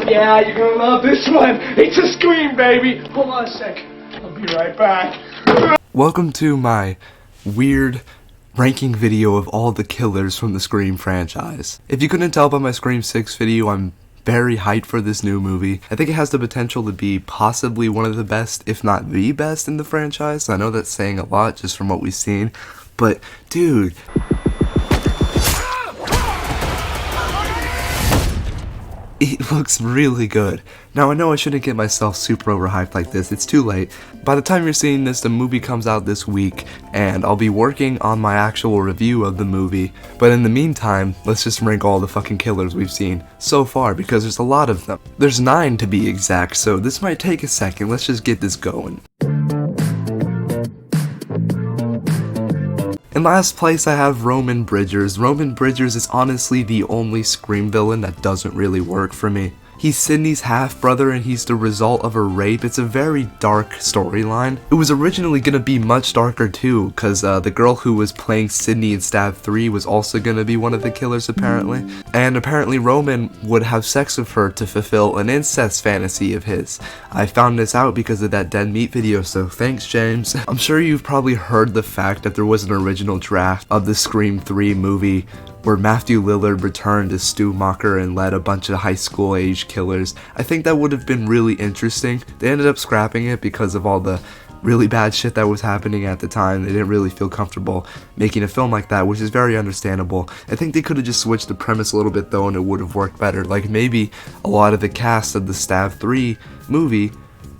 Yeah, you're gonna love this one. It's a Scream, baby. Hold on a sec. I'll be right back. Welcome to my weird ranking video of all the killers from the Scream franchise. If you couldn't tell by my Scream 6 video, I'm very hyped for this new movie. I think it has the potential to be possibly one of the best, if not the best in the franchise. I know that's saying a lot just from what we've seen, but dude, it looks really good. Now I know I shouldn't get myself super overhyped like this, it's too late. By the time you're seeing this, the movie comes out this week, and I'll be working on my actual review of the movie. But in the meantime, let's just rank all the fucking killers we've seen so far, because there's a lot of them. There's 9 to be exact, so this might take a second, let's just get this going. In last place I have Roman Bridgers. Roman Bridgers is honestly the only Scream villain that doesn't really work for me. He's Sidney's half-brother and he's the result of a rape. It's a very dark storyline. It was originally gonna be much darker too, cause the girl who was playing Sidney in Stab 3 was also gonna be one of the killers apparently. And apparently Roman would have sex with her to fulfill an incest fantasy of his. I found this out because of that Dead Meat video, so thanks James. I'm sure you've probably heard the fact that there was an original draft of the Scream 3 movie where Matthew Lillard returned as Stu Macher and led a bunch of high school age killers. I think that would have been really interesting. They ended up scrapping it because of all the really bad shit that was happening at the time. They didn't really feel comfortable making a film like that, which is very understandable. I think they could have just switched the premise a little bit though and it would have worked better. Like maybe a lot of the cast of the Stab 3 movie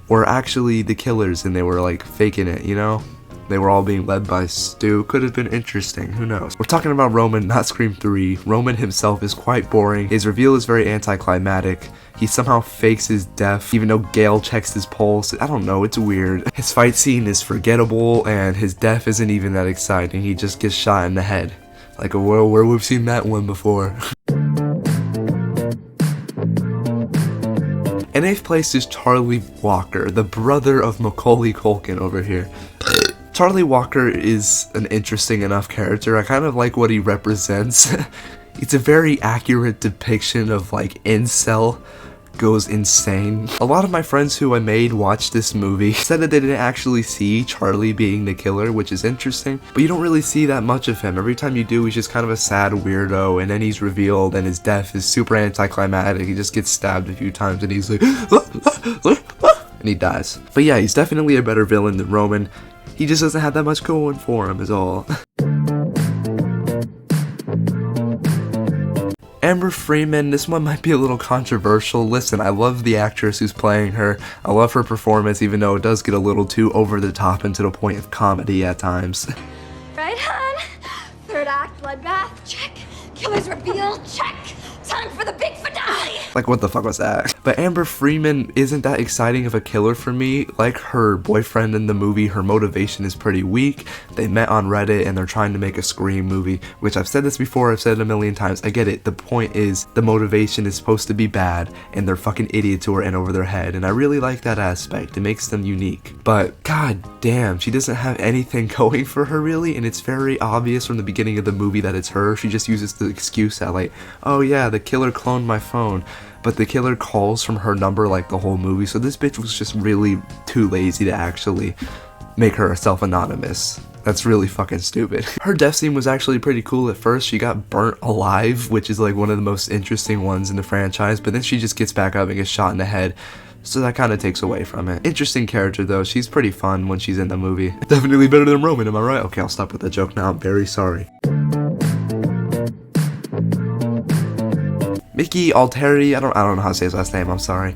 were actually the killers and they were like faking it, you know? They were all being led by Stu. Could have been interesting, who knows. We're talking about Roman, not Scream 3. Roman himself is quite boring. His reveal is very anticlimactic. He somehow fakes his death, even though Gail checks his pulse. I don't know, it's weird. His fight scene is forgettable, and his death isn't even that exciting. He just gets shot in the head. Like a world where we've seen that one before. In 8th place is Charlie Walker, the brother of Macaulay Culkin over here. Charlie Walker is an interesting enough character. I kind of like what he represents. It's a very accurate depiction of like incel goes insane. A lot of my friends who I made watch this movie said that they didn't actually see Charlie being the killer, which is interesting, but you don't really see that much of him. Every time you do, he's just kind of a sad weirdo, and then he's revealed and his death is super anticlimactic. He just gets stabbed a few times and he's like and he dies. But yeah, he's definitely a better villain than Roman. He just doesn't have that much going for him is all. Amber Freeman, this one might be a little controversial. Listen, I love the actress who's playing her. I love her performance, even though it does get a little too over the top and to the point of comedy at times. Right, hon? Third act, bloodbath, check. Killer's reveal, check. Time for the big finale! Like, what the fuck was that? But Amber Freeman isn't that exciting of a killer for me. Like her boyfriend in the movie, her motivation is pretty weak. They met on Reddit and they're trying to make a Scream movie, which I've said this before, I've said it a million times. I get it. The point is, the motivation is supposed to be bad and they're fucking idiots who are in over their head. And I really like that aspect. It makes them unique. But god damn, she doesn't have anything going for her really, and it's very obvious from the beginning of the movie that it's her. She just uses the excuse that like, oh yeah, the killer cloned my phone, but the killer calls from her number like the whole movie, so this bitch was just really too lazy to actually make herself anonymous. That's really fucking stupid. Her death scene was actually pretty cool at first. She got burnt alive, which is like one of the most interesting ones in the franchise, but then she just gets back up and gets shot in the head, so that kind of takes away from it. Interesting character though, she's pretty fun when she's in the movie. Definitely better than Roman, am I right? Okay, I'll stop with the joke now, I'm very sorry. Mickey Alteri, I don't know how to say his last name, I'm sorry.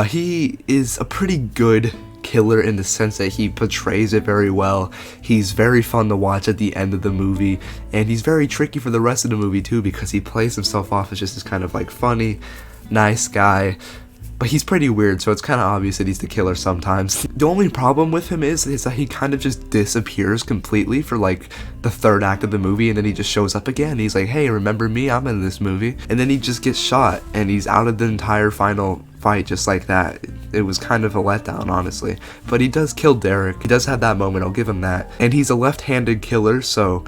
He is a pretty good killer in the sense that he portrays it very well. He's very fun to watch at the end of the movie, and he's very tricky for the rest of the movie too, because he plays himself off as just this kind of like funny, nice guy. But he's pretty weird, so it's kind of obvious that he's the killer sometimes. The only problem with him is that he kind of just disappears completely for like the third act of the movie, and then he just shows up again. He's like, hey, remember me? I'm in this movie. And then he just gets shot, and he's out of the entire final fight just like that. It was kind of a letdown, honestly. But he does kill Derek. He does have that moment, I'll give him that. And he's a left-handed killer, so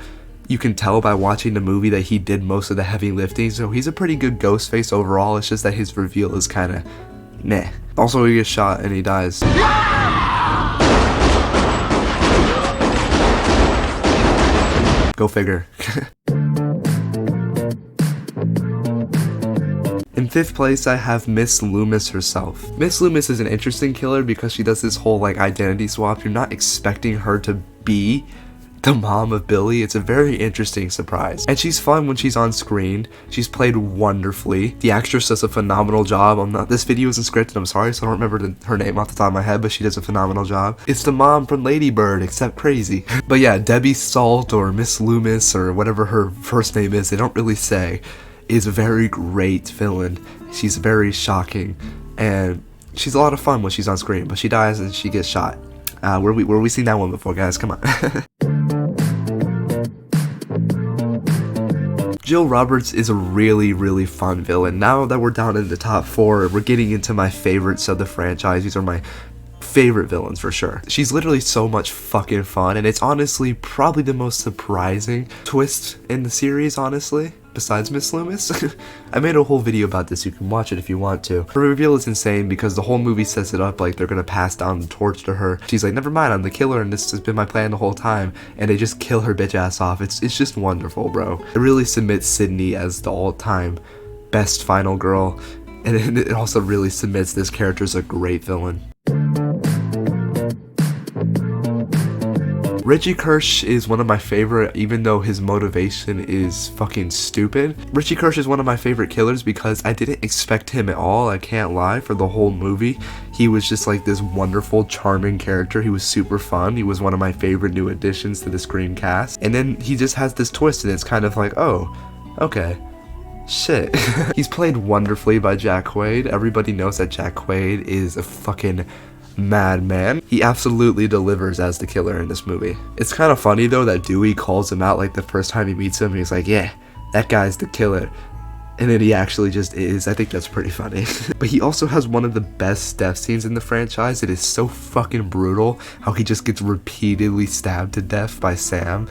You can tell by watching the movie that he did most of the heavy lifting, so he's a pretty good Ghostface overall. It's just that his reveal is kind of meh. Also, he gets shot and he dies. Go figure. In 5th place, I have Miss Loomis herself. Miss Loomis is an interesting killer because she does this whole like identity swap. You're not expecting her to be the mom of Billy. It's a very interesting surprise. And she's fun when she's on screen. She's played wonderfully. The actress does a phenomenal job. This video isn't scripted, I'm sorry, so I don't remember her name off the top of my head, but she does a phenomenal job. It's the mom from Lady Bird, except crazy. But yeah, Debbie Salt or Miss Loomis or whatever her first name is, they don't really say, is a very great villain. She's very shocking, and she's a lot of fun when she's on screen, but she dies and she gets shot. Where we seen that one before, guys? Come on. Jill Roberts is a really fun villain. Now that we're down in the top 4, we're getting into my favorites of the franchise. These are my favorite villains for sure. She's literally so much fucking fun, and it's honestly probably the most surprising twist in the series, honestly, besides Miss Loomis. I made a whole video about this, you can watch it if you want to. Her reveal is insane because the whole movie sets it up like they're gonna pass down the torch to her. She's like, never mind, I'm the killer and this has been my plan the whole time, and they just kill her bitch ass off. It's just wonderful, bro. It really cements Sydney as the all-time best final girl, and it also really cements this character as a great villain. Richie Kirsch is one of my favorite, even though his motivation is fucking stupid. Richie Kirsch is one of my favorite killers because I didn't expect him at all, I can't lie, for the whole movie. He was just like this wonderful, charming character. He was super fun. He was one of my favorite new additions to the Scream cast. And then he just has this twist and it's kind of like, oh, okay. Shit. He's played wonderfully by Jack Quaid. Everybody knows that Jack Quaid is a fucking madman. He absolutely delivers as the killer in this movie. It's kind of funny though that Dewey calls him out like the first time he meets him and he's like, yeah, that guy's the killer. And then he actually just is. I think that's pretty funny. But he also has one of the best death scenes in the franchise. It is so fucking brutal how he just gets repeatedly stabbed to death by Sam.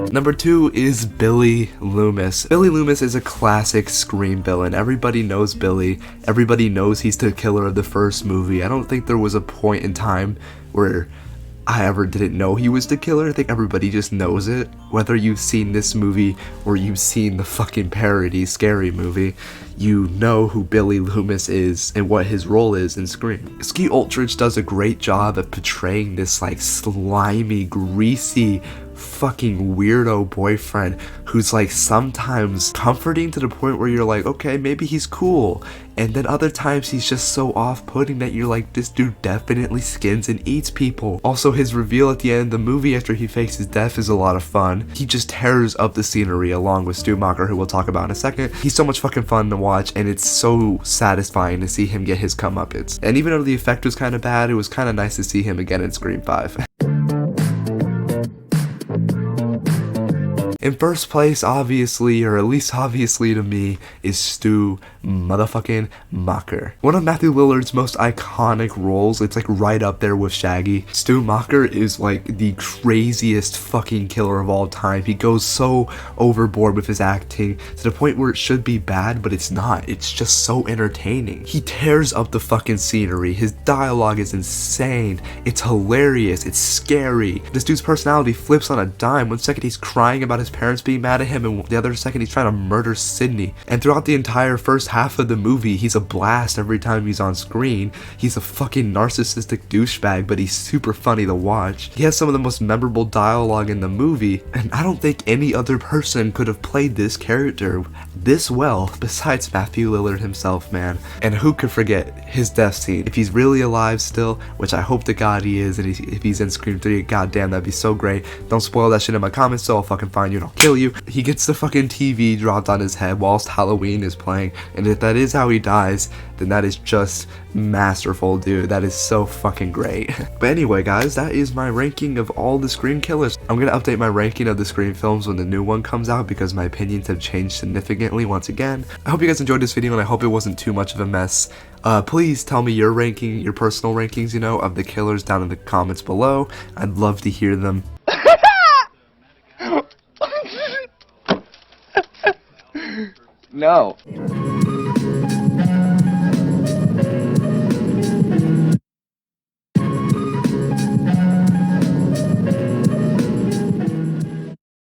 Number 2 is Billy Loomis. Billy Loomis is a classic Scream villain. Everybody knows Billy. Everybody knows he's the killer of the first movie. I don't think there was a point in time where I ever didn't know he was the killer. I think everybody just knows it. Whether you've seen this movie or you've seen the fucking parody Scary Movie, you know who Billy Loomis is and what his role is in Scream. Skeet Ulrich does a great job at portraying this like slimy, greasy, fucking weirdo boyfriend who's like sometimes comforting to the point where you're like, okay, maybe he's cool, and then other times he's just so off-putting that you're like, this dude definitely skins and eats people. Also, his reveal at the end of the movie after he fakes his death is a lot of fun. He just tears up the scenery along with Stu Macher, who we'll talk about in a second. He's so much fucking fun to watch, and it's so satisfying to see him get his comeuppance. And even though the effect was kind of bad, it was kind of nice to see him again in Scream 5. In first place, obviously, or at least obviously to me, is Stu motherfucking Macher. One of Matthew Lillard's most iconic roles. It's like right up there with Shaggy. Stu Macher is like the craziest fucking killer of all time. He goes so overboard with his acting to the point where it should be bad, but it's not. It's just so entertaining. He tears up the fucking scenery. His dialogue is insane. It's hilarious. It's scary. This dude's personality flips on a dime. One second he's crying about his parents being mad at him, and the other second he's trying to murder Sydney. And throughout the entire first half of the movie, he's a blast every time he's on screen. He's a fucking narcissistic douchebag, but he's super funny to watch. He has some of the most memorable dialogue in the movie, and I don't think any other person could have played this character this well besides Matthew Lillard himself, man. And who could forget his death scene? If he's really alive still, which I hope to God he is, and if he's in Scream 3, goddamn, that'd be so great. Don't spoil that shit in my comments, so I'll fucking find you and I'll kill you. He gets the fucking TV dropped on his head whilst Halloween is playing, and if that is how he dies, then that is just masterful, dude. That is so fucking great. But anyway, guys, that is my ranking of all the Scream killers. I'm gonna update my ranking of the Scream films when the new one comes out because my opinions have changed significantly once again. I hope you guys enjoyed this video, and I hope it wasn't too much of a mess. Please tell me your ranking, your personal rankings, you know, of the killers down in the comments below. I'd love to hear them. No.